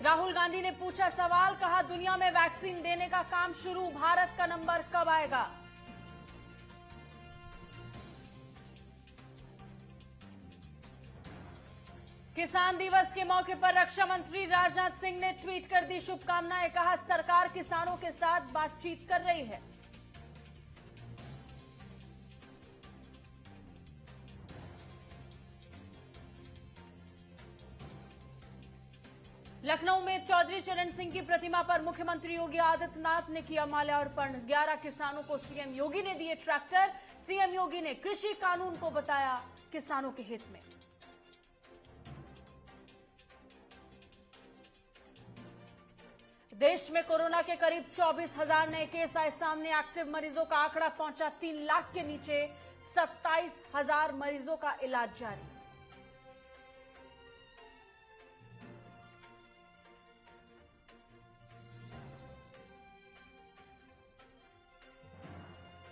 राहुल गांधी ने पूछा सवाल, कहा दुनिया में वैक्सीन देने का काम शुरू, भारत का नंबर कब आएगा। किसान दिवस के मौके पर रक्षा मंत्री राजनाथ सिंह ने ट्वीट कर दी शुभकामनाएं, कहा सरकार किसानों के साथ बातचीत कर रही है। लखनऊ में चौधरी चरण सिंह की प्रतिमा पर मुख्यमंत्री योगी आदित्यनाथ ने किया माल्यार्पण। 11 किसानों को सीएम योगी ने दिए ट्रैक्टर। सीएम योगी ने कृषि कानून को बताया किसानों के हित में। देश में कोरोना के करीब 24,000 नए केस आए सामने। एक्टिव मरीजों का आंकड़ा पहुंचा 3 लाख के नीचे। 27,000 मरीजों का इलाज जारी।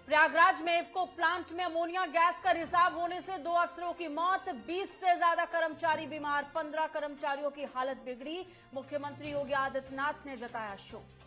प्रयागराज में इफ्को प्लांट में अमोनिया गैस का रिसाव होने से 2 अफसरों की मौत, 20 से ज्यादा कर्मचारी बीमार, 15 कर्मचारियों की हालत बिगड़ी। मुख्यमंत्री योगी आदित्यनाथ ने जताया शोक।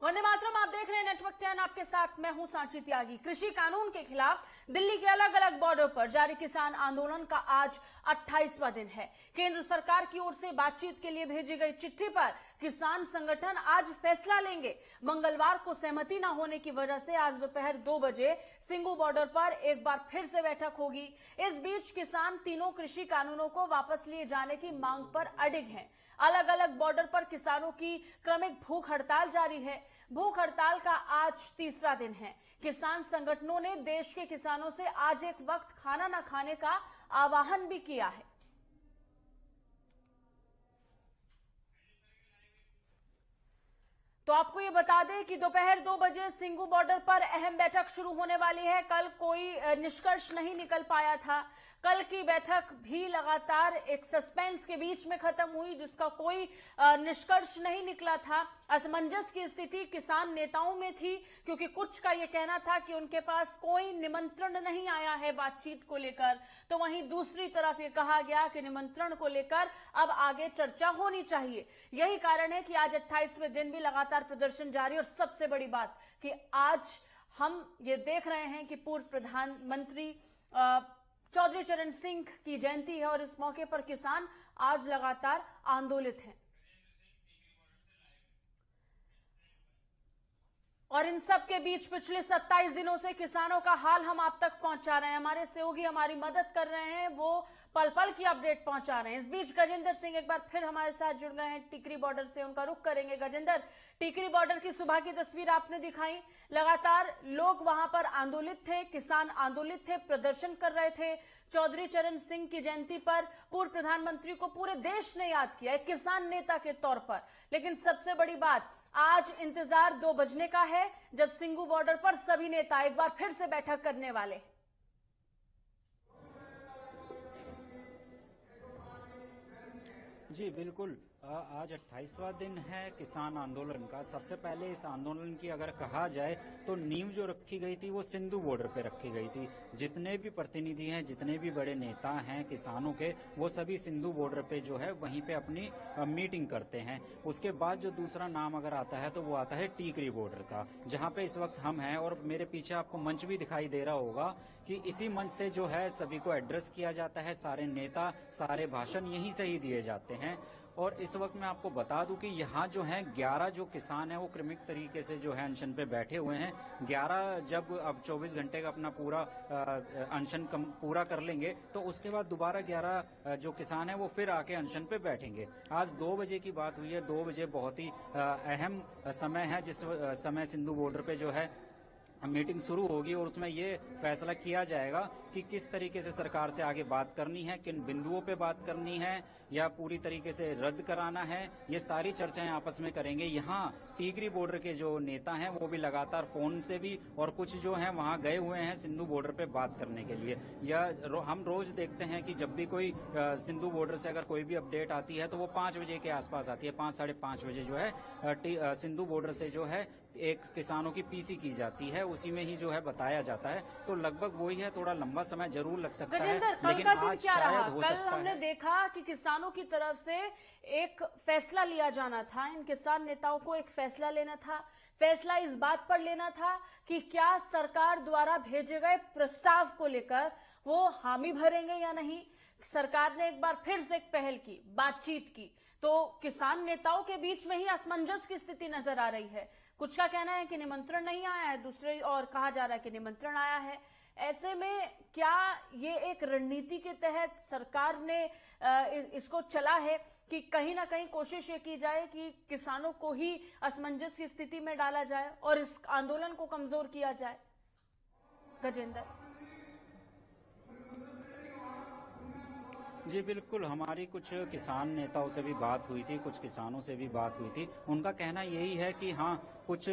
वंदे मातरम, आप देख रहे हैं नेटवर्क 10, आपके साथ मैं हूं सांची त्यागी। कृषि कानून के खिलाफ दिल्ली के अलग अलग बॉर्डर पर जारी किसान आंदोलन का आज 28वां दिन है। केंद्र सरकार की ओर से बातचीत के लिए भेजी गई चिट्ठी पर किसान संगठन आज फैसला लेंगे। मंगलवार को सहमति न होने की वजह से आज दोपहर 2 बजे सिंगू बॉर्डर पर एक बार फिर से बैठक होगी। इस बीच किसान तीनों कृषि कानूनों को वापस लिए जाने की मांग पर अडिग हैं। अलग अलग बॉर्डर पर किसानों की क्रमिक भूख हड़ताल जारी है। भूख हड़ताल का आज 3रा दिन है। किसान संगठनों ने देश के किसानों से आज एक वक्त खाना न खाने का आह्वान भी किया है। तो आपको ये बता दें कि दोपहर 2 बजे सिंगू बॉर्डर पर अहम बैठक शुरू होने वाली है। कल कोई निष्कर्ष नहीं निकल पाया था। कल की बैठक भी लगातार एक सस्पेंस के बीच में खत्म हुई, जिसका कोई निष्कर्ष नहीं निकला था। असमंजस की स्थिति किसान नेताओं में थी, क्योंकि कुछ का यह कहना था कि उनके पास कोई निमंत्रण नहीं आया है बातचीत को लेकर, तो वहीं दूसरी तरफ ये कहा गया कि निमंत्रण को लेकर अब आगे चर्चा होनी चाहिए। यही कारण है कि आज 28वें दिन भी लगातार प्रदर्शन जारी। और सबसे बड़ी बात कि आज हम ये देख रहे हैं कि पूर्व प्रधानमंत्री चौधरी चरण सिंह की जयंती है और इस मौके पर किसान आज लगातार आंदोलित हैं। और इन सब के बीच पिछले 27 दिनों से किसानों का हाल हम आप तक पहुंचा रहे हैं। हमारे सहयोगी हमारी मदद कर रहे हैं, वो पल पल की अपडेट पहुंचा रहे हैं। इस बीच गजेंद्र सिंह एक बार फिर हमारे साथ जुड़ गए हैं टिकरी बॉर्डर से, उनका रुख करेंगे। गजेंद्र, टिकरी बॉर्डर की सुबह की तस्वीर आपने दिखाई। लगातार लोग वहां पर आंदोलित थे, किसान आंदोलित थे, प्रदर्शन कर रहे थे। चौधरी चरण सिंह की जयंती पर पूर्व प्रधानमंत्री को पूरे देश ने याद किया एक किसान नेता के तौर पर। लेकिन सबसे बड़ी बात, आज इंतजार 2 बजने का है, जब सिंगू बॉर्डर पर सभी नेता एक बार फिर से बैठक करने वाले हैं। जी बिल्कुल, आज 28वां दिन है किसान आंदोलन का। सबसे पहले इस आंदोलन की अगर कहा जाए तो नींव जो रखी गई थी वो सिंधु बॉर्डर पे रखी गई थी। जितने भी प्रतिनिधि हैं, जितने भी बड़े नेता हैं किसानों के, वो सभी सिंधु बॉर्डर पे जो है वहीं पे अपनी मीटिंग करते हैं। उसके बाद जो दूसरा नाम अगर आता है तो वो आता है टीकरी बॉर्डर का, जहाँ पे इस वक्त हम हैं। और मेरे पीछे आपको मंच भी दिखाई दे रहा होगा कि इसी मंच से जो है सभी को एड्रेस किया जाता है। सारे नेता, सारे भाषण यहीं से ही दिए जाते हैं। और इस वक्त मैं आपको बता दूं कि यहाँ जो है 11 जो किसान हैं वो क्रमिक तरीके से जो है अनशन पे बैठे हुए हैं। 11 जब अब 24 घंटे का अपना पूरा अनशन पूरा कर लेंगे तो उसके बाद दोबारा 11 जो किसान हैं वो फिर आके अनशन पे बैठेंगे। आज 2 बजे की बात हुई है। 2 बजे बहुत ही अहम समय है, जिस समय सिंधु बॉर्डर पे जो है मीटिंग शुरू होगी और उसमें ये फैसला किया जाएगा कि कि किस तरीके से सरकार से आगे बात करनी है, किन बिंदुओं पे बात करनी है या पूरी तरीके से रद्द कराना है, ये सारी चर्चाएं आपस में करेंगे। यहाँ टीकरी बॉर्डर के जो नेता हैं वो भी लगातार फोन से भी और कुछ जो हैं वहां गए हुए हैं सिंधु बॉर्डर पे बात करने के लिए। या हम रोज देखते हैं कि जब भी कोई सिंधु बॉर्डर से अगर कोई भी अपडेट आती है तो वो 5 बजे के आसपास आती है, 5 साढ़े 5 बजे जो है सिंधु बॉर्डर से जो है एक किसानों की पीसी की जाती है, उसी में ही जो है बताया जाता है। तो लगभग वही है, थोड़ा लंबा समय जरूर लग सकता है, लेकिन आज शायद हो सकता है। कल हमने देखा कि किसानों की तरफ से एक फैसला लिया जाना था, इन किसान नेताओं को एक फैसला लेना था। फैसला इस बात पर लेना था कि क्या सरकार द्वारा भेजे गए प्रस्ताव को लेकर वो हामी भरेंगे या नहीं। सरकार ने एक बार फिर से एक पहल की, बातचीत की, तो किसान नेताओं के बीच में ही असमंजस की स्थिति नजर आ रही है। कुछ का कहना है कि निमंत्रण नहीं आया है, दूसरे और कहा जा रहा है कि निमंत्रण आया है। ऐसे में क्या ये एक रणनीति के तहत सरकार ने इसको चला है कि कहीं ना कहीं कोशिश ये की जाए कि किसानों को ही असमंजस की स्थिति में डाला जाए और इस आंदोलन को कमजोर किया जाए? गजेंद्र जी बिल्कुल, हमारी कुछ किसान नेताओं से भी बात हुई थी, कुछ किसानों से भी बात हुई थी। उनका कहना यही है कि हाँ, कुछ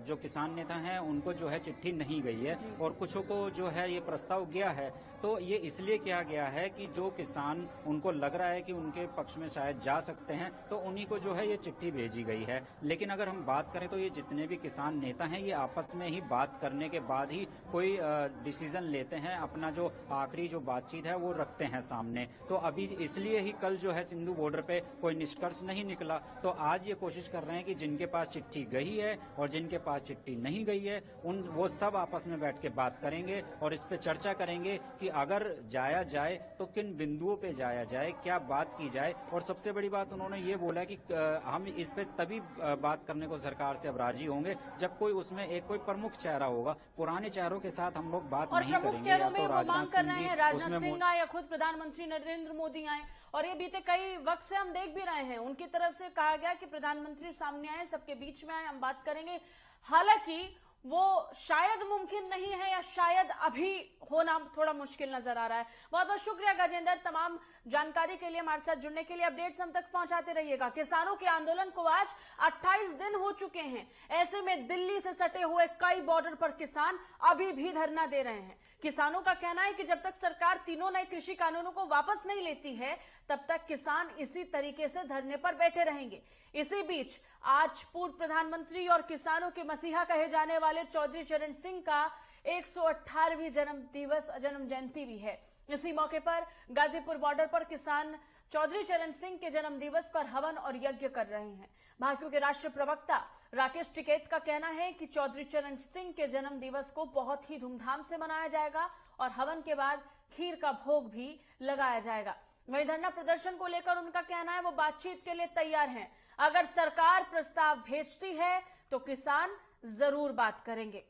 जो किसान नेता हैं उनको जो है चिट्ठी नहीं गई है और कुछों को जो है ये प्रस्ताव गया है। तो ये इसलिए किया गया है कि जो किसान उनको लग रहा है कि उनके पक्ष में शायद जा सकते हैं तो उन्हीं को जो है ये चिट्ठी भेजी गई है। लेकिन अगर हम बात करें तो ये जितने भी किसान नेता हैं ये आपस में ही बात करने के बाद ही कोई डिसीजन लेते हैं, अपना जो आखिरी जो बातचीत है वो रखते हैं सामने। तो अभी इसलिए ही कल जो है सिंधु बॉर्डर पे कोई निष्कर्ष नहीं निकला। तो आज ये कोशिश कर रहे हैं कि जिनके पास चिट्ठी गई है और जिनके पास चिट्ठी नहीं गई है वो सब आपस में बैठ के बात करेंगे और इस पे चर्चा करेंगे कि अगर जाया जाए तो किन बिंदुओं पे जाया जाए, क्या बात की जाए। और सबसे बड़ी बात उन्होंने ये बोला कि हम इस पे तभी बात करने को सरकार से अब राजी होंगे जब कोई उसमें एक कोई प्रमुख चेहरा होगा। पुराने चेहरों के साथ हम लोग बात नहीं करेंगे। या तो राजनाथ सिंह आए या खुद प्रधानमंत्री नरेंद्र मोदी आए, और ये बीते कई वक्त से हम देख भी रहे हैं, उनकी तरफ से कहा गया कि प्रधानमंत्री सामने आए, सबके बीच में आए, हम बात करेंगे। हालांकि वो शायद मुमकिन नहीं है या शायद अभी होना थोड़ा मुश्किल नजर आ रहा है। बहुत बहुत शुक्रिया गजेंद्र, तमाम जानकारी के लिए, हमारे साथ जुड़ने के लिए। अपडेट्स हम तक पहुंचाते रहिएगा। किसानों के आंदोलन को आज 28 दिन हो चुके हैं। ऐसे में दिल्ली से सटे हुए कई बॉर्डर पर किसान अभी भी धरना दे रहे हैं। किसानों का कहना है कि जब तक सरकार तीनों नए कृषि कानूनों को वापस नहीं लेती है तब तक किसान इसी तरीके से धरने पर बैठे रहेंगे। इसी बीच आज पूर्व प्रधानमंत्री और किसानों के मसीहा कहे जाने वाले चौधरी चरण सिंह का 118वीं जन्म जयंती भी है। इसी मौके पर गाजीपुर बॉर्डर पर किसान चौधरी चरण सिंह के जन्म दिवस पर हवन और यज्ञ कर रहे हैं। भाजपा के राष्ट्रीय प्रवक्ता राकेश टिकैत का कहना है कि चौधरी चरण सिंह के जन्म दिवस को बहुत ही धूमधाम से मनाया जाएगा और हवन के बाद खीर का भोग भी लगाया जाएगा। वहीं धरना प्रदर्शन को लेकर उनका कहना है वो बातचीत के लिए तैयार हैं। अगर सरकार प्रस्ताव भेजती है तो किसान जरूर बात करेंगे।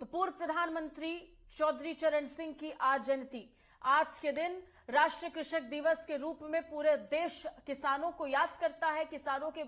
तो पूर्व प्रधानमंत्री चौधरी चरण सिंह की आज जयंती, आज के दिन राष्ट्रीय कृषक दिवस के रूप में पूरे देश किसानों को याद करता है, किसानों के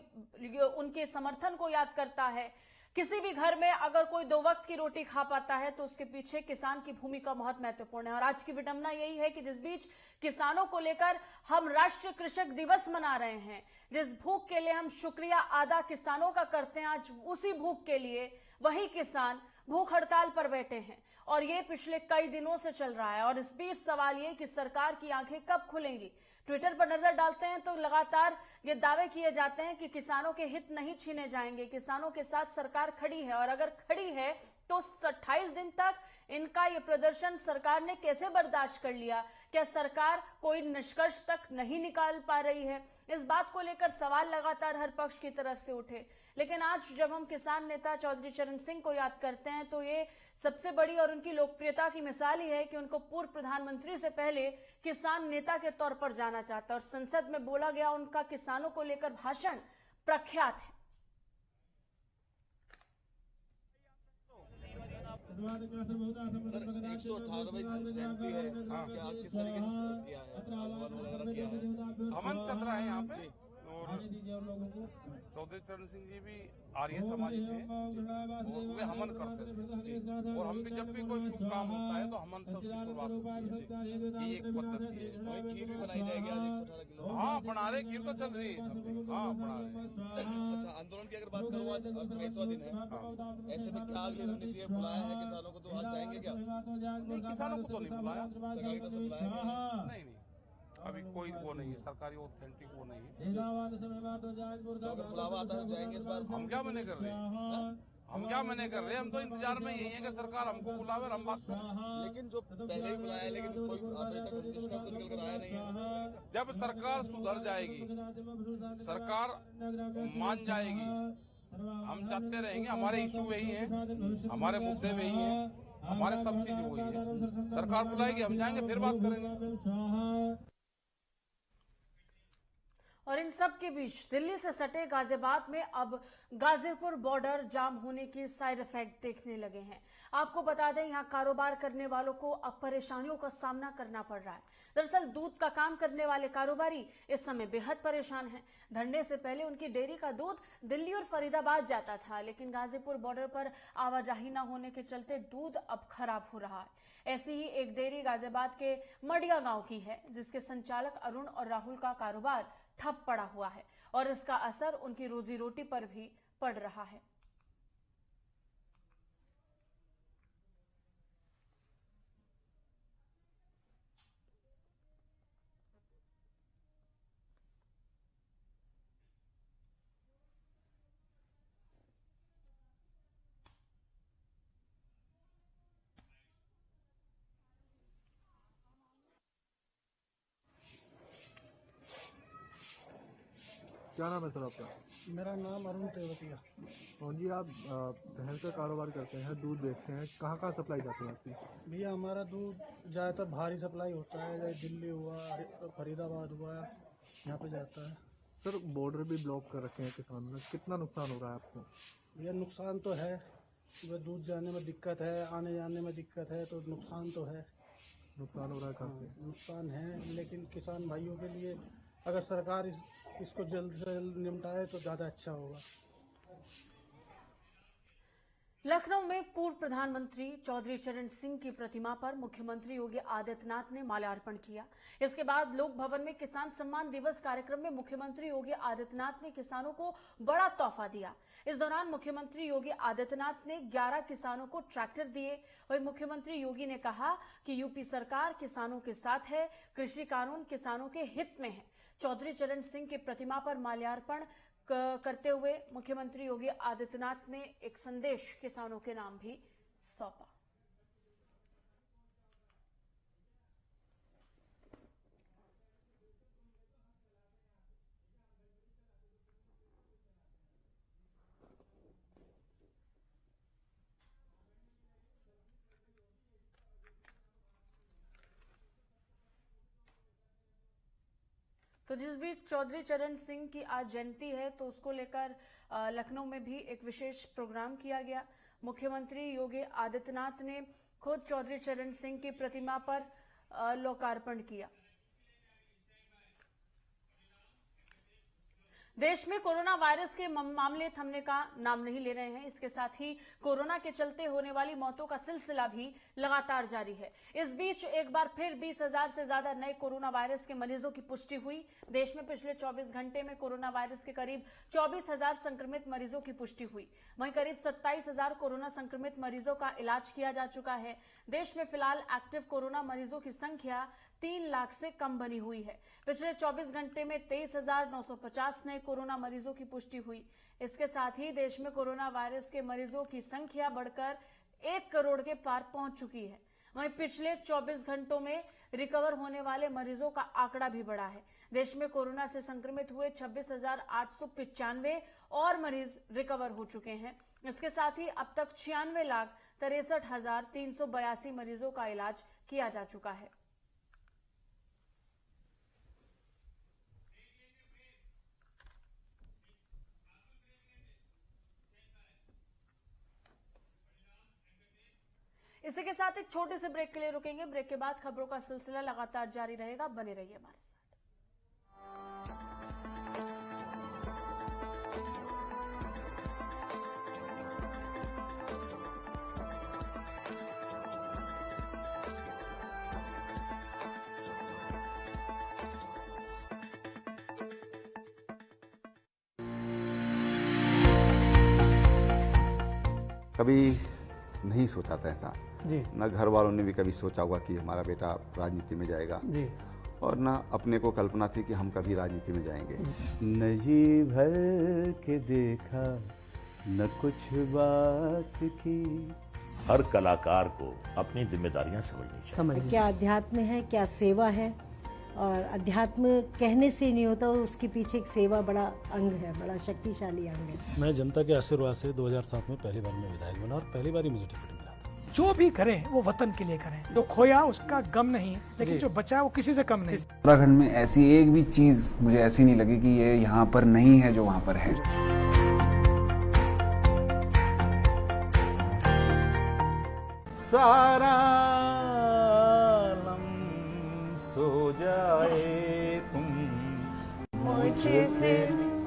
उनके समर्थन को याद करता है। किसी भी घर में अगर कोई 2 वक्त की रोटी खा पाता है तो उसके पीछे किसान की भूमिका बहुत महत्वपूर्ण है। और आज की विडंबना यही है कि जिस बीच किसानों को लेकर हम राष्ट्रीय कृषक दिवस मना रहे हैं, जिस भूख के लिए हम शुक्रिया अदा किसानों का करते हैं, आज उसी भूख के लिए वही किसान भूख हड़ताल पर बैठे हैं और ये पिछले कई दिनों से चल रहा है। और इस बीच सवाल ये कि सरकार की आंखें कब खुलेंगी। ट्विटर पर नजर डालते हैं तो लगातार ये दावे किए जाते हैं कि किसानों के हित नहीं छीने जाएंगे, किसानों के साथ सरकार खड़ी है। और अगर खड़ी है तो 28 दिन तक इनका ये प्रदर्शन सरकार ने कैसे बर्दाश्त कर लिया? क्या सरकार कोई निष्कर्ष तक नहीं निकाल पा रही है? इस बात को लेकर सवाल लगातार हर पक्ष की तरफ से उठे। लेकिन आज जब हम किसान नेता चौधरी चरण सिंह को याद करते हैं तो ये सबसे बड़ी और उनकी लोकप्रियता की मिसाल ही है कि उनको पूर्व प्रधानमंत्री से पहले किसान नेता के तौर पर जाना चाहता है। और संसद में बोला गया उनका किसानों को लेकर भाषण प्रख्यात है। सर 118वीं जयंती है, क्या किस तरीके से किया है? हवन वगैरह किया है? हवन चल रहा है यहाँ पे। और आने दीजिए और लोगों को। चौधरी चरण सिंह जी भी आर्य समाज थे और वे हमन करते थे और हम भी जब भी कोई शुभ काम होता है तो हमन से उसकी शुरुआत होती है। ये एक पद्धति है। खीर भी बनाई जाएगी आज 118 किलो। हाँ बना रहे, खीर तो चल रही है। हाँ बना रहे। अच्छा, आंदोलन की अगर बात करूँ, आज 28वां दिन है, ऐसे में क्या अगली रणनीति है? बुलाया है किसानों को, तो आज जाएंगे क्या? नहीं, किसानों को तो नहीं बुलाया, सरकार की तरफ से बुलाया गया? नहीं अभी कोई वो नहीं है, सरकारी ऑथेंटिक वो नहीं है। तो अगर बुलावा आता है जाएंगे इस बार? हम क्या मने कर रहे हैं? हम क्या मने कर रहे हैं? हम तो इंतजार में यही है कि सरकार हमको बुलावे और हम बात करें। लेकिन जो पहले ही बुलाया है, लेकिन कोई अभी तक निष्कर्ष निकल कर आया नहीं है। जब सरकार सुधर जाएगी, सरकार मान जाएगी, हम जाते रहेंगे। हमारे इशू वही है, हमारे मुद्दे वही है, हमारे सब चीज वही है। सरकार बुलाएगी, हम जाएंगे, फिर बात करेंगे। और इन सब के बीच दिल्ली से सटे गाजियाबाद में अब गाजीपुर बॉर्डर जाम होने के साइड इफेक्ट देखने लगे हैं। आपको बता दें, यहां कारोबार करने वालों को अब परेशानियों का सामना करना पड़ रहा है। दरअसल दूध का काम करने वाले कारोबारी इस समय बेहद परेशान हैं। धरने से पहले उनकी डेयरी का दूध दिल्ली और फरीदाबाद जाता था, लेकिन गाजीपुर बॉर्डर पर आवाजाही न होने के चलते दूध अब खराब हो रहा है। ऐसी ही एक डेयरी गाजियाबाद के मडिया गांव की है, जिसके संचालक अरुण और राहुल का कारोबार ठप पड़ा हुआ है और इसका असर उनकी रोजी रोटी पर भी पड़ रहा है। क्या नाम है सर आपका? मेरा नाम अरुण तेवतिया। और जी आप भैंस का कारोबार करते हैं, दूध बेचते हैं, कहाँ कहाँ सप्लाई जाती है आपकी? भैया हमारा दूध ज़्यादातर भारी सप्लाई होता है, जैसे दिल्ली हुआ, फरीदाबाद हुआ, यहाँ पे जाता है। सर बॉर्डर भी ब्लॉक कर रखे हैं किसानों ने, कितना नुकसान हो रहा है आपको? भैया नुकसान तो है, दूध जाने में दिक्कत है, आने जाने में दिक्कत है, तो नुकसान तो है। नुकसान हो रहा है काफ़ी। नुकसान है, लेकिन किसान भाइयों के लिए अगर सरकार इसको जल्द से जल्द निपटाए तो ज़्यादा अच्छा होगा। लखनऊ में पूर्व प्रधानमंत्री चौधरी चरण सिंह की प्रतिमा पर मुख्यमंत्री योगी आदित्यनाथ ने माल्यार्पण किया। इसके बाद लोक भवन में किसान सम्मान दिवस कार्यक्रम में मुख्यमंत्री योगी आदित्यनाथ ने किसानों को बड़ा तोहफा दिया। इस दौरान मुख्यमंत्री योगी आदित्यनाथ ने 11 किसानों को ट्रैक्टर दिए। वहीं मुख्यमंत्री योगी ने कहा कि यूपी सरकार किसानों के साथ है, कृषि कानून किसानों के हित में है। चौधरी चरण सिंह की प्रतिमा पर माल्यार्पण करते हुए मुख्यमंत्री योगी आदित्यनाथ ने एक संदेश किसानों के नाम भी सौंपा। तो जिस बीच चौधरी चरण सिंह की आज जयंती है, तो उसको लेकर लखनऊ में भी एक विशेष प्रोग्राम किया गया। मुख्यमंत्री योगी आदित्यनाथ ने खुद चौधरी चरण सिंह की प्रतिमा पर लोकार्पण किया। देश में कोरोना वायरस के मामले थमने का नाम नहीं ले रहे हैं। इसके साथ ही कोरोना के चलते होने वाली मौतों का सिलसिला भी लगातार जारी है। इस बीच एक बार फिर 20,000 से ज्यादा नए कोरोना वायरस के मरीजों की पुष्टि हुई। देश में पिछले 24 घंटे में कोरोना वायरस के करीब 24,000 संक्रमित मरीजों की पुष्टि हुई। वहीं करीब 27,000 कोरोना संक्रमित मरीजों का इलाज किया जा चुका है। देश में फिलहाल एक्टिव कोरोना मरीजों की संख्या 3 लाख से कम बनी हुई है। पिछले 24 घंटे में 23,950 नए कोरोना मरीजों की पुष्टि हुई। इसके साथ ही देश में कोरोना वायरस के मरीजों की संख्या बढ़कर 1 करोड़ के पार पहुंच चुकी है। वहीं पिछले 24 घंटों में रिकवर होने वाले मरीजों का आंकड़ा भी बढ़ा है। देश में कोरोना से संक्रमित हुए 26,895 और मरीज रिकवर हो चुके हैं। इसके साथ ही अब तक 96,63,382 मरीजों का इलाज किया जा चुका है। इसी के साथ एक छोटे से ब्रेक के लिए रुकेंगे। ब्रेक के बाद खबरों का सिलसिला लगातार जारी रहेगा। बने रहिए हमारे साथ। कभी नहीं सोचा था ऐसा, जी न घर वालों ने भी कभी सोचा होगा कि हमारा बेटा राजनीति में जाएगा, जी। और न अपने को कल्पना थी कि हम कभी राजनीति में जाएंगे। न जी भर के देखा न कुछ बात की। हर कलाकार को अपनी जिम्मेदारियां समझनी चाहिए। क्या अध्यात्म है, क्या सेवा है, और अध्यात्म कहने से नहीं होता, उसके पीछे एक सेवा बड़ा अंग है, बड़ा शक्तिशाली अंग है। मैं जनता के आशीर्वाद से 2007 में पहली बार मैं विधायक बना और पहली बार ही मुझे टिकट मिला था। जो भी करें वो वतन के लिए करें। जो खोया उसका गम नहीं, लेकिन जो बचा वो किसी से कम नहीं। उत्तराखंड में ऐसी एक भी चीज मुझे ऐसी नहीं लगी कि ये यहाँ पर नहीं है जो वहाँ पर है। सारा आलम सो जाए तुम मुझे से।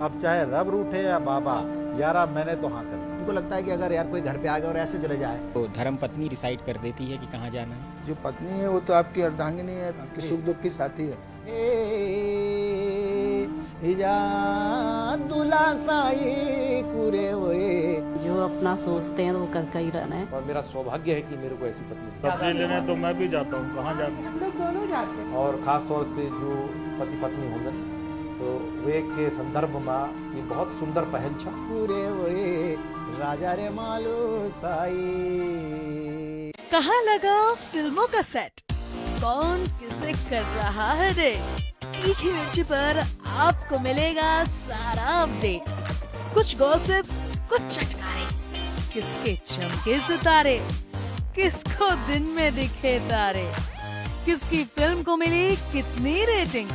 अब चाहे रब रूठे या बाबा, यारा मैंने तो हाँ कर। उनको लगता है कि अगर यार कोई घर पे आ गया और ऐसे चले जाए तो धर्म पत्नी डिसाइड कर देती है कि कहाँ जाना है। जो पत्नी है वो तो आपकी अर्धांगिनी है, आपके सुख दुख की साथी है। जो अपना सोचते हैं तो वो करके ही रहना है। और मेरा सौभाग्य है कि मेरे को ऐसी पत्नी। सब्जी लेने तो मैं भी जाता हूँ, कहाँ जाता हूँ। हम लोग दोनों जाते हैं। और खास तौर से जो पति पत्नी होंगे तो वे के संदर्भ में ये बहुत सुंदर पहल छा। पूरे हुए राजा रे मालो साई। कहाँ लगा फिल्मों का सेट, कौन किसे कर रहा है डेट। तीखी मिर्ची पर आपको मिलेगा सारा अपडेट। कुछ गॉसिप्स, कुछ चटकारे, किसके चमके सितारे, किसको दिन में दिखे तारे, किसकी फिल्म को मिली कितनी रेटिंग,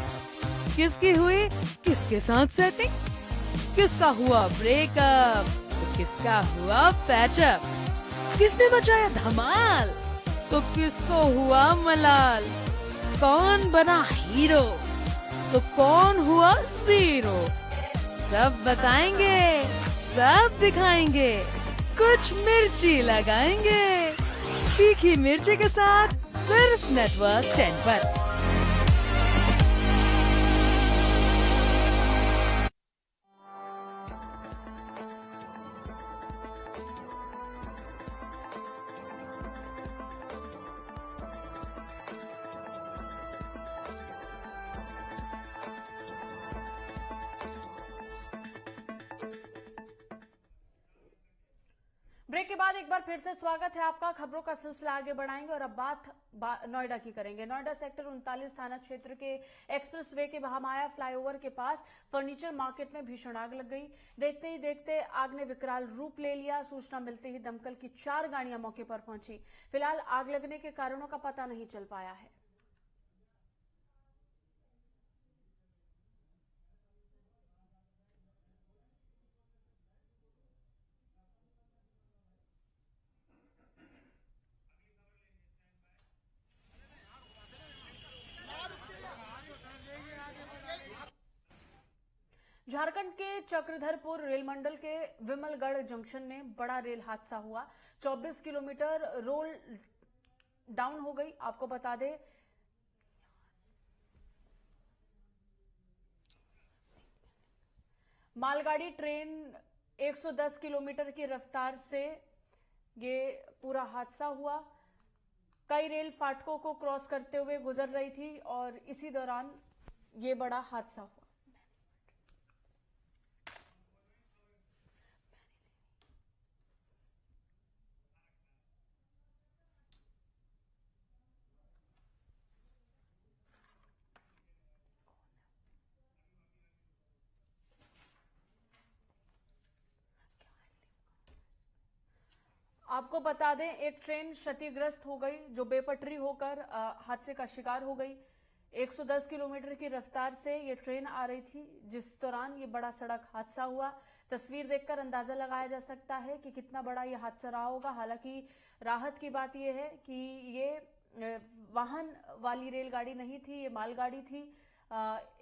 किसकी हुई किसके साथ सेटिंग, किसका हुआ ब्रेकअप तो किसका हुआ पैचअप, किसने मचाया धमाल तो किसको हुआ मलाल, कौन बना हीरो तो कौन हुआ जीरो। सब बताएंगे, सब दिखाएंगे, कुछ मिर्ची लगाएंगे। तीखी मिर्ची के साथ सिर्फ नेटवर्क 10 पर। ब्रेक के बाद एक बार फिर से स्वागत है आपका। खबरों का सिलसिला आगे बढ़ाएंगे और अब बात नोएडा की करेंगे। नोएडा सेक्टर 39 थाना क्षेत्र के एक्सप्रेस वे के महामाया फ्लाईओवर के पास फर्नीचर मार्केट में भीषण आग लग गई। देखते ही देखते आग ने विकराल रूप ले लिया। सूचना मिलते ही दमकल की 4 गाड़ियां मौके पर पहुंची। फिलहाल आग लगने के कारणों का पता नहीं चल पाया है। झारखंड के चक्रधरपुर रेल मंडल के विमलगढ़ जंक्शन में बड़ा रेल हादसा हुआ। 24 किलोमीटर रोल डाउन हो गई। आपको बता दें मालगाड़ी ट्रेन 110 किलोमीटर की रफ्तार से ये पूरा हादसा हुआ। कई रेल फाटकों को क्रॉस करते हुए गुजर रही थी और इसी दौरान ये बड़ा हादसा हुआ। आपको बता दें एक ट्रेन क्षतिग्रस्त हो गई जो बेपटरी होकर हादसे का शिकार हो गई। 110 किलोमीटर की रफ्तार से ये ट्रेन आ रही थी जिस दौरान ये बड़ा सड़क हादसा हुआ। तस्वीर देखकर अंदाजा लगाया जा सकता है कि कितना बड़ा ये हादसा रहा होगा। हालांकि राहत की बात ये है कि ये वाहन वाली रेलगाड़ी नहीं थी, ये मालगाड़ी थी।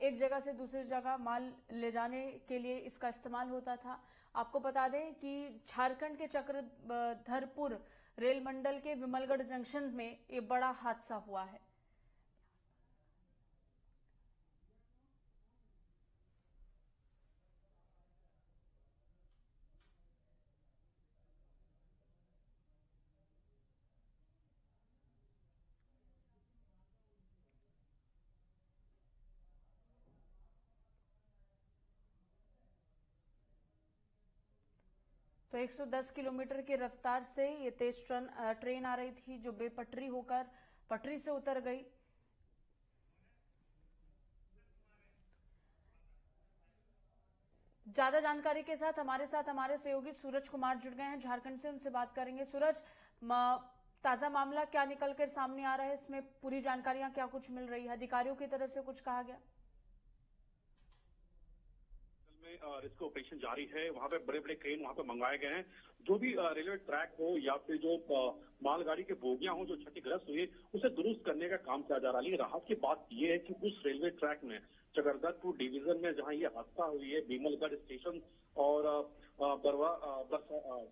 एक जगह से दूसरी जगह माल ले जाने के लिए इसका इस्तेमाल होता था। आपको बता दें कि झारखंड के चक्रधरपुर रेल मंडल के विमलगढ़ जंक्शन में ये बड़ा हादसा हुआ है। तो 110 किलोमीटर की रफ्तार से ये तेज ट्रेन आ रही थी जो बेपटरी होकर पटरी से उतर गई। ज्यादा जानकारी के साथ हमारे सहयोगी सूरज कुमार जुड़ गए हैं झारखंड से, उनसे बात करेंगे। सूरज, ताजा मामला क्या निकल कर सामने आ रहा है, इसमें पूरी जानकारियां क्या कुछ मिल रही है, अधिकारियों की तरफ से कुछ कहा गया? रेस्क्यू ऑपरेशन जारी है, वहां पे बड़े बड़े क्रेन वहां पे मंगाए गए हैं। जो भी रेलवे ट्रैक हो या फिर जो मालगाड़ी के बोगियां हो जो क्षतिग्रस्त हुए उसे दुरुस्त करने का काम किया जा रहा है। लेकिन राहत की बात यह है कि उस रेलवे ट्रैक में चकरदरपुर डिवीजन में जहां ये हादसा हुई है, बीमलगढ़ स्टेशन और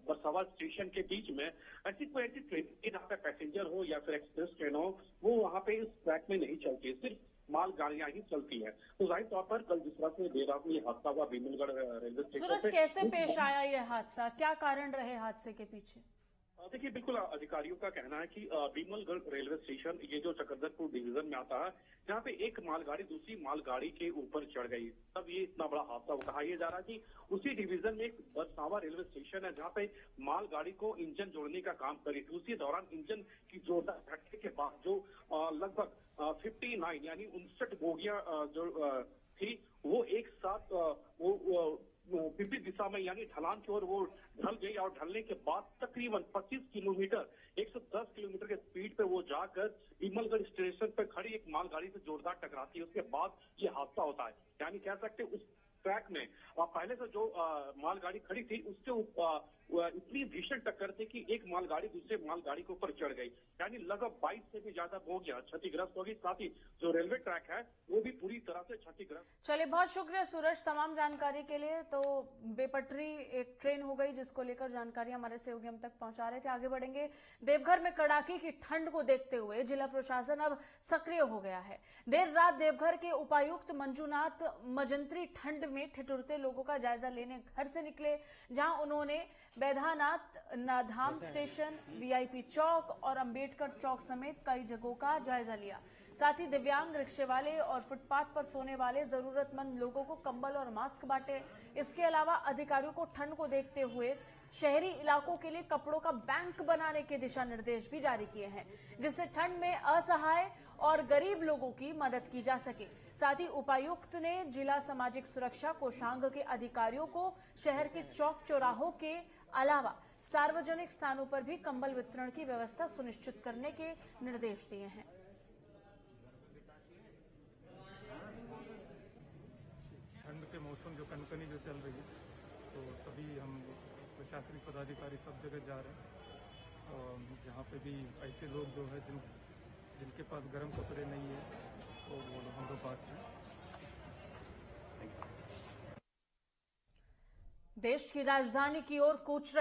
बरसावा स्टेशन के बीच में ऐसी ट्रेन जहाँ पे पैसेंजर हो या फिर एक्सप्रेस ट्रेन हो वो वहाँ पे इस ट्रैक में नहीं चलती, सिर्फ मालगाड़ियां ही चलती है। तो जाहिर तौर पर कल जिस तरह से देर रात में ये हादसा हुआ बीमलगढ़ रेलवे स्टेशन सूरज, कैसे पेश आया ये हादसा, क्या कारण रहे हादसे के पीछे? देखिए, बिल्कुल अधिकारियों का कहना है कि बीमलगढ़ रेलवे स्टेशन ये जो चकरदरपुर डिवीजन में आता है, जहाँ पे एक मालगाड़ी दूसरी मालगाड़ी के ऊपर चढ़ गई, तब ये इतना बड़ा हादसा कहा यह जा रहा है कि उसी डिवीजन में एक बरसावा रेलवे स्टेशन है जहाँ पे मालगाड़ी को इंजन जोड़ने का काम करी थी। उसी दौरान इंजन की जोरदार झटके के बाद जो लगभग 59 यानी 59 बोगियां जो थी वो एक साथ वो विपरीत दिशा में यानी ढलान की ओर वो ढल गई और ढलने के बाद तकरीबन 25 किलोमीटर 110 किलोमीटर के स्पीड पे वो जाकर बीमलगढ़ स्टेशन पे खड़ी एक मालगाड़ी से जोरदार टकराती है। उसके बाद ये हादसा होता है। यानी कह सकते उस ट्रैक में पहले से जो मालगाड़ी खड़ी थी उसके इतनी भीषण टक्कर थी कि एक मालगाड़ी दूसरे मालगाड़ी के ऊपर चढ़ गई, यानी लगभग 22 से भी ज्यादा बोगियां क्षतिग्रस्त होगी। साथ ही जो रेलवे ट्रैक है वो भी पूरी तरह से क्षतिग्रस्त। चलिए, बहुत शुक्रिया सूरज तमाम जानकारी के लिए। तो बेपटरी एक ट्रेन हो गई जिसको लेकर जानकारी हमारे सहयोगी हम तक पहुंचा रहे थे। आगे बढ़ेंगे। देवघर में कड़ाके की ठंड को देखते हुए जिला प्रशासन अब सक्रिय हो गया है। देर रात देवघर के उपायुक्त मंजूनाथ मजंत्री ठंड में ठिठुरते लोगों का जायजा लेने घर से निकले, जहां उन्होंने बैधानाथ धाम स्टेशन, वीआईपी चौक और अंबेडकर चौक समेत कई जगहों का जायजा लिया। साथ ही दिव्यांग, रिक्शे वाले और फुटपाथ पर सोने वाले जरूरतमंद लोगों को कंबल और मास्क बांटे। इसके अलावा अधिकारियों को ठंड को देखते हुए शहरी इलाकों के लिए कपड़ों का बैंक बनाने के दिशा निर्देश भी जारी किए हैं, जिससे ठंड में असहाय और गरीब लोगों की मदद की जा सके। साथ ही उपायुक्त ने जिला सामाजिक सुरक्षा कोषांग के अधिकारियों को शहर के चौक चौराहों के अलावा सार्वजनिक स्थानों पर भी कंबल वितरण की व्यवस्था सुनिश्चित करने के निर्देश दिए हैं। ठंड के मौसम जो कनकनी जो चल रही है, तो सभी हम प्रशासनिक पदाधिकारी सब जगह जा रहे हैं। और जहाँ पे भी ऐसे लोग जो है जिनके पास गर्म कपड़े नहीं है तो वो लोग हम लोग बात हैं। देश की राजधानी की ओर कूच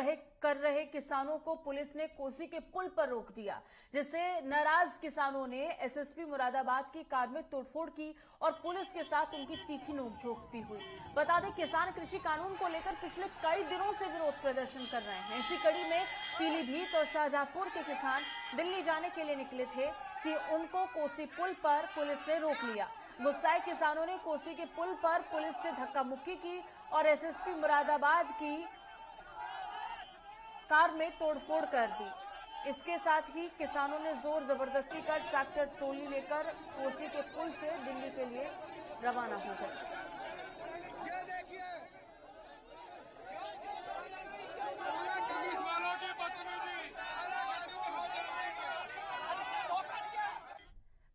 कर रहे किसानों को पुलिस ने कोसी के पुल पर रोक दिया, जिससे नाराज किसानों ने एसएसपी मुरादाबाद की कार में तोड़फोड़ की और पुलिस के साथ उनकी तीखी नोकझोंक भी हुई। बता दें, किसान कृषि कानून को लेकर पिछले कई दिनों से विरोध प्रदर्शन कर रहे हैं। इसी कड़ी में पीलीभीत और शाहजहांपुर के किसान दिल्ली जाने के लिए निकले थे कि उनको कोसी पुल पर पुलिस ने रोक लिया। गुस्साए किसानों ने कोसी के पुल पर पुलिस से धक्का मुक्की की और एसएसपी मुरादाबाद की कार में तोड़फोड़ कर दी। इसके साथ ही किसानों ने जोर जबरदस्ती का ट्रैक्टर ट्रॉली लेकर कोसी के पुल से दिल्ली के लिए रवाना हो गए।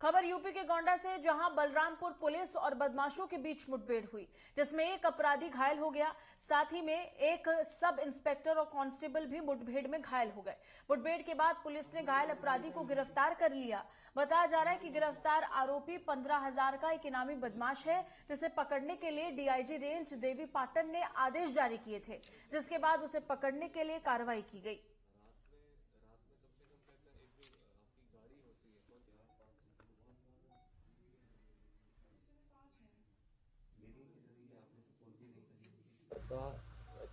खबर यूपी के गोंडा से, जहां बलरामपुर पुलिस और बदमाशों के बीच मुठभेड़ हुई, जिसमें एक अपराधी घायल हो गया। साथ ही में एक सब इंस्पेक्टर और कांस्टेबल भी मुठभेड़ में घायल हो गए। मुठभेड़ के बाद पुलिस ने घायल अपराधी को गिरफ्तार कर लिया। बताया जा रहा है कि गिरफ्तार आरोपी 15,000 का एक इनामी बदमाश है, जिसे पकड़ने के लिए डीआईजी रेंज देवी पाटन ने आदेश जारी किए थे, जिसके बाद उसे पकड़ने के लिए कार्रवाई की गई।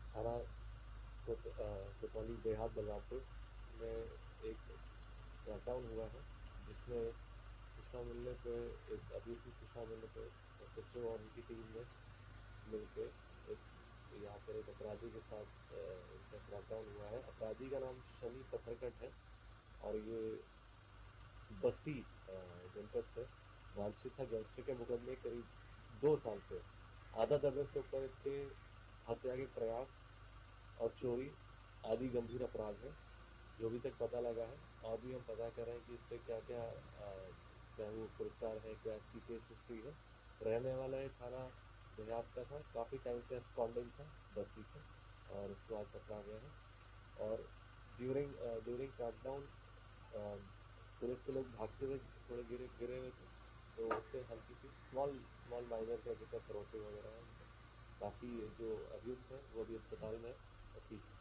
थाना कोतवाली देहात बलरामपुर में एक क्रैकडाउन हुआ है, जिसमें सूचना मिलने पे एक अभियुक्त की सूचना मिलने पे एसएचओ और उनकी टीम ने मिलकर एक यहाँ पर एक अपराधी के साथ इनका क्रैकडाउन हुआ है। अपराधी का नाम शनि पत्थरकट है और ये बस्ती जनपद से वांछित था गैंगस्टर के मुकदमे करीब 2 साल से आधा दर्जन से ऊपर इसके हत्या के प्रयास और चोरी आदि गंभीर अपराध है जो अभी तक पता लगा है। और भी हम पता कर रहे हैं कि इस पर क्या क्या चाहे वो पुरस्कार है, क्या इसकी केस हिस्ट्री है। रहने वाला ये थाना देहात का था, काफ़ी टाइम से एब्सकॉन्डिंग था बस्ती से और उसको आज पकड़ा गया है। और ड्यूरिंग क्रैकडाउन पुलिस के लोग भागते हुए थोड़े गिरे हुए थे, तो उससे हल्की सी स्मॉल माइनर का जितना करोटे वगैरह है। बाकी जो अभियुक्त है वो भी अस्पताल में ठीक है।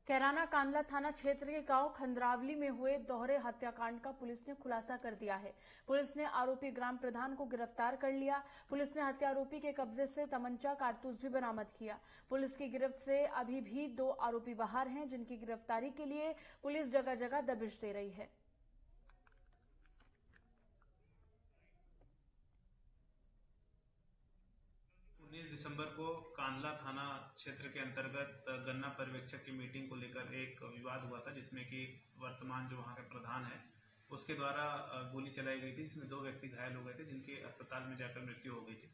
कैराना कांदला थाना क्षेत्र के गांव खंद्रावली में हुए दोहरे हत्याकांड का पुलिस ने खुलासा कर दिया है। पुलिस ने आरोपी ग्राम प्रधान को गिरफ्तार कर लिया। पुलिस ने हत्यारोपी के कब्जे से तमंचा कारतूस भी बरामद किया। पुलिस की गिरफ्त से अभी भी 2 आरोपी बाहर हैं, जिनकी गिरफ्तारी के लिए पुलिस जगह जगह दबिश दे रही है। 19 दिसंबर को कांदला थाना क्षेत्र के अंतर्गत गन्ना पर्यवेक्षक की मीटिंग को लेकर एक विवाद हुआ था, जिसमें कि वर्तमान जो वहां के प्रधान है उसके द्वारा गोली चलाई गई थी, जिसमें 2 व्यक्ति घायल हो गए थे, जिनके अस्पताल में जाकर मृत्यु हो गई थी।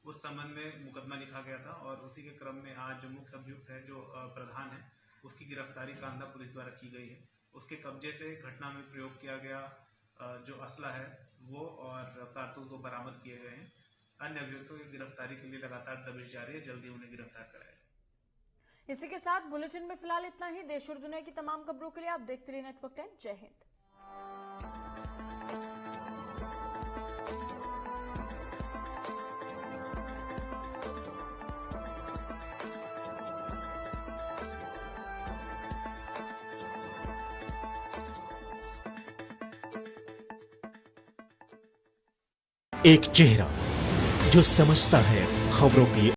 उस संबंध में मुकदमा लिखा गया था और उसी के क्रम में आज जो मुख्य अभियुक्त है, जो प्रधान है, उसकी गिरफ्तारी कांदला पुलिस द्वारा की गई है। उसके कब्जे से घटना में प्रयोग किया गया जो असला है वो और कारतूस वो बरामद किए गए हैं। अन्य अभियुक्तों की गिरफ्तारी के लिए लगातार दबिश जारी है, जल्दी उन्हें गिरफ्तार कराया। इसी के साथ बुलेटिन में फिलहाल इतना ही। देश और दुनिया की तमाम खबरों के लिए आप देखते रहिए नेटवर्क 10। जय हिंद। एक चेहरा जो समझता है खबरों की